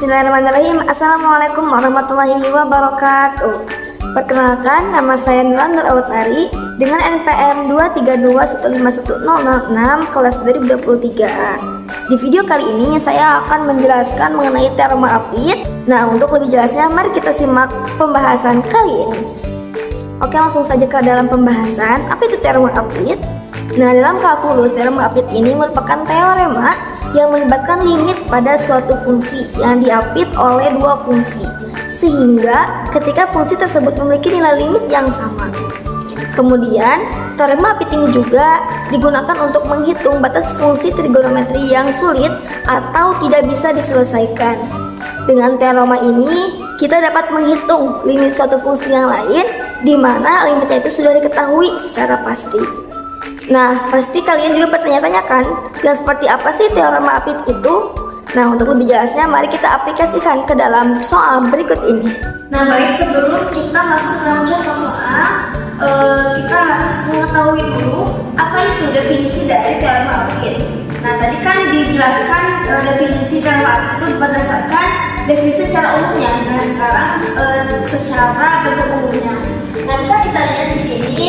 Bismillahirrahmanirrahim. Assalamualaikum warahmatullahi wabarakatuh. Perkenalkan, nama saya Nila Nur Awatari dengan NPM 232151006 kelas 2023A. Di video kali ini saya akan menjelaskan mengenai teorema apit. Nah, untuk lebih jelasnya mari kita simak pembahasan kali ini. Oke, langsung saja ke dalam pembahasan. Apa itu teorema apit? Nah, dalam kalkulus, teorema apit ini merupakan teorema yang melibatkan limit pada suatu fungsi yang diapit oleh dua fungsi, sehingga ketika fungsi tersebut memiliki nilai limit yang sama. Kemudian, teorema apit ini juga digunakan untuk menghitung batas fungsi trigonometri yang sulit atau tidak bisa diselesaikan. Dengan teorema ini, kita dapat menghitung limit suatu fungsi yang lain, di mana limitnya itu sudah diketahui secara pasti. Nah, pasti kalian juga bertanya-tanya kan, yang seperti apa sih teorema apit itu? Nah, untuk lebih jelasnya, mari kita aplikasikan ke dalam soal berikut ini. Nah, baik, sebelum kita masuk ke dalam contoh soal, kita harus mengetahui dulu apa itu definisi dari teorema apit. Nah, tadi kan dijelaskan definisi teorema apit itu berdasarkan definisi secara umumnya. Nah, sekarang secara bentuk umumnya. Nah, bisa kita lihat di sini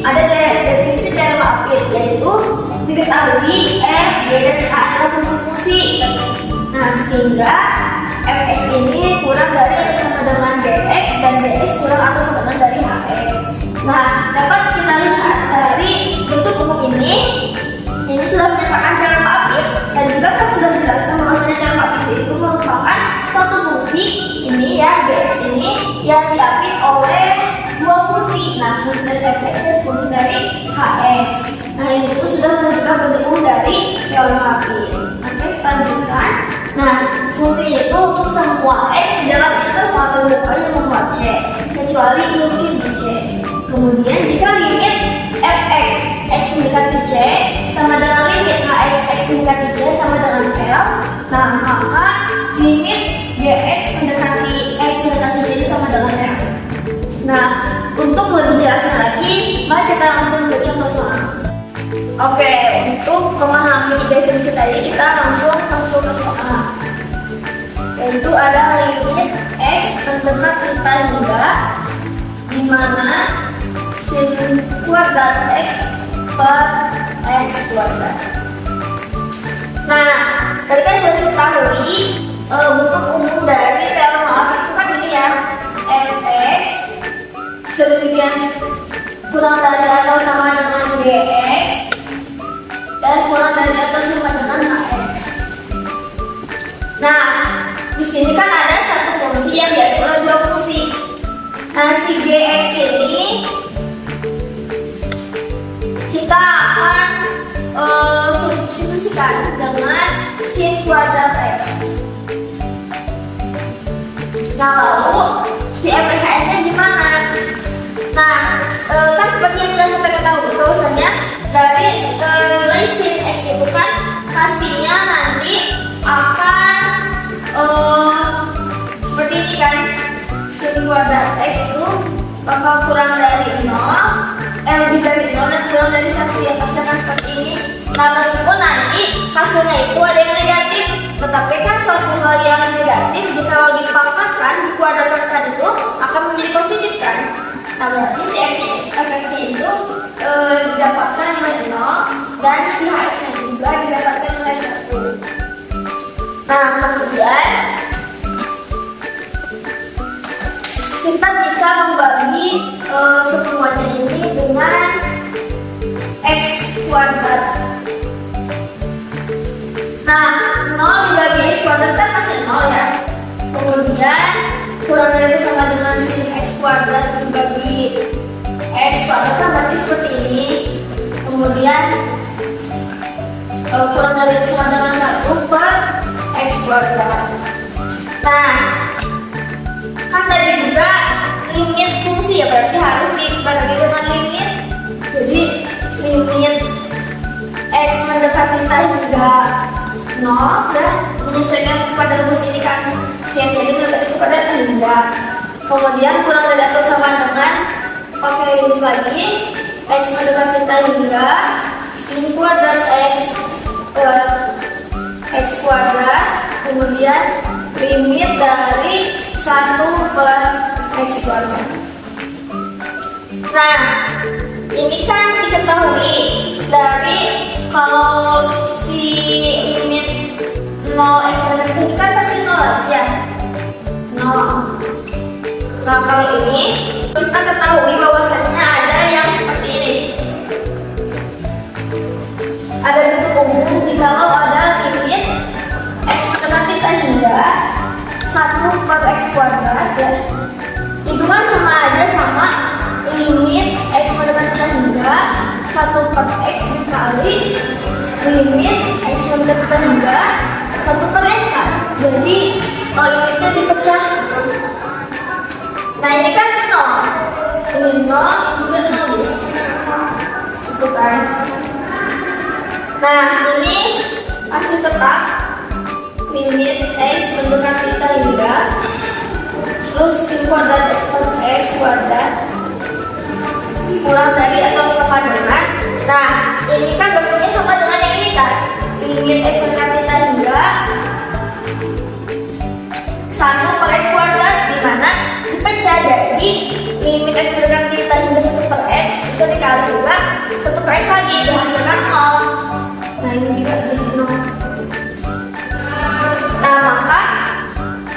ada definisi teorema apit, yaitu diketahui f, g, dan h adalah fungsi-fungsi. Nah, sehingga fx ini kurang dari atau sama dengan gx dan gx kurang atau sama dengan dari hx. Nah, dapat kita lihat dari bentuk umum ini sudah menyatakan teorema apit, dan juga kan sudah dijelaskan bahwasanya teorema apit itu merupakan suatu fungsi ini ya, gx ini yang diapit oleh dua fungsi. Nah, fungsi dari fx dan fungsi dari hx. Nah, ini itu sudah menunjukkan bentuk umum dari teorema apit. Oke, kita lanjutkan. Nah, fungsi itu untuk semua x di dalam interval terbuka yang memuat c, kecuali mungkin di c. Kemudian jika limit fx x mendekati c sama dengan limit hx x mendekati c sama dengan l, nah maka limit gx mendekati x mendekati c itu sama dengan l. Nah, untuk lebih jelasnya lagi, mari kita langsung ke contoh soal. Oke, untuk memahami definisi tadi, kita langsung masuk ke soal. Yaitu ada limit x mendekat kita hingga di mana sin kuadrat x per x kuadrat. Nah, tadi kan sudah diketahui bentuk umum dari teorema apit itu kan ini ya, fx sedemikian kurang dari atau sama dengan gx dan kurang dari atau sama dengan hx. Nah, di sini kan ada satu fungsi yang diapit oleh dua fungsi. Nah, si gx ini kita akan substitusikan dengan sin kuadrat x. Nah, lalu si fx-nya gimana? Nah, kan seperti yang sudah kita ketahui bahwasanya dari nilai sin x itu kan pastinya nanti akan seperti ini kan, sin kuadrat x itu bakal kurang dari 0, lebih dari 0 dan kurang dari 1, ya pasti akan seperti ini. Nah, meskipun nanti hasilnya itu ada yang negatif, tetapi kan suatu hal yang negatif jika kalau dipangkatkan, dikuadratkan itu akan menjadi positif kan. Nah, berarti si fx itu didapatkan nilai 0 dan si hx juga didapatkan nilai 1. Nah, kemudian kita bisa membagi semuanya ini dengan x kuadrat. Nah, 0 dibagi x kuadrat kan masih 0 ya. Kemudian kurang dari sama dengan sin x kuadrat dibagi x kuadrat kan berarti seperti ini. Kemudian kurang dari sama dengan 1 per x kuadrat. Nah, kan tadi juga limit fungsi ya, berarti harus dibagi dengan limit. Jadi limit x mendekati kita hingga 0 dan menyesuaikan kepada rumus ini kan, si x jadi mendekati kepada hingga. Kemudian kurang dari atau sama dengan pakai limit lagi, x mendekati kita hingga sin kuadrat x x kuadrat, kemudian limit dari 1 per X kuadrat. Nah, ini kan diketahui dari kalau si limit 0 X kuadrat ini kan pasti 0 ya. 0. Nah, kali ini kita ketahui bahwasannya ada yang seperti ini. Ada bentuk umum jikalau ada limit X kuadrat kita hingga 1 per X kuadrat ya. Itu kan sama aja sama limit X kuadrat kita hingga 1 per X dikali limit X kuadrat kita hingga 1 per X kan. Jadi limitnya dipecah. Nah ini kan 0. Ini 0, ini juga 0. Itu kan. Nah ini masih tetap limit X mendekati kita hingga terus sin kuadrat X per X kuadrat kurang dari atau sama dengan. Nah ini kan bentuknya sama dengan yang ini kan, limit X mendekati kita hingga 1 per X kuadrat, dimana dipecah jadi limit X mendekati kita hingga 1 per X bisa dikali juga 1 per X lagi dihasilkan 0. Nah ini juga jadi 0. Nah maka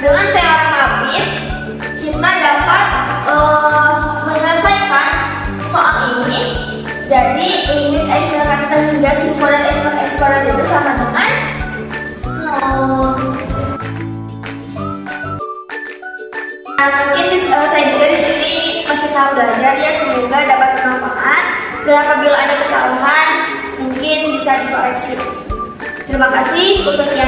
dengan teorem Apit kita dapat menyelesaikan soal ini. Jadi limit X mendekati kita hingga sin kuadrat X per X kuadrat itu sama dengan 0. Nah, mungkin saya juga di sini masih tahap belajar ya, semoga dapat bermanfaat. Dan apabila ada kesalahan mungkin bisa dikoreksi. Terima kasih. Sekian.